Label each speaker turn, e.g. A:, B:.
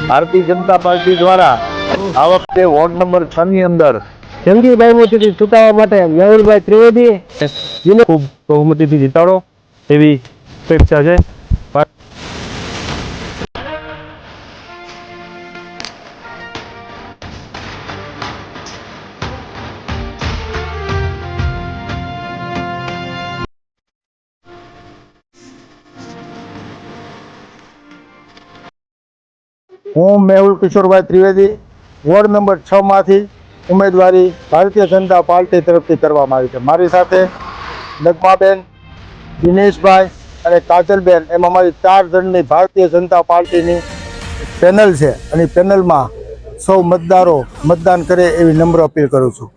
A: Bharatiya Janata party દ્વારા આ વખતે વોર્ડ નંબર 6 ની અંદર
B: જંગીભાઈ મોતીથી ચૂંટાવા માટે મેહુલભાઈ ત્રિવેદી
C: જેને ખૂબ બહુમતીથી જીતાડો એવી અપેક્ષા છે.
D: હું મેહુલ કિશોરભાઈ ત્રિવેદી વોર્ડ નંબર 6 માંથી ઉમેદવારી ભારતીય જનતા પાર્ટી તરફથી કરવામાં આવી છે. મારી સાથે નગમાબેન, દિનેશભાઈ અને કાજલબેન એમ અમારી 4 જણની ભારતીય જનતા પાર્ટીની પેનલ છે અને પેનલમાં સૌ મતદારો મતદાન કરે એવી નમ્ર અપીલ કરું છું.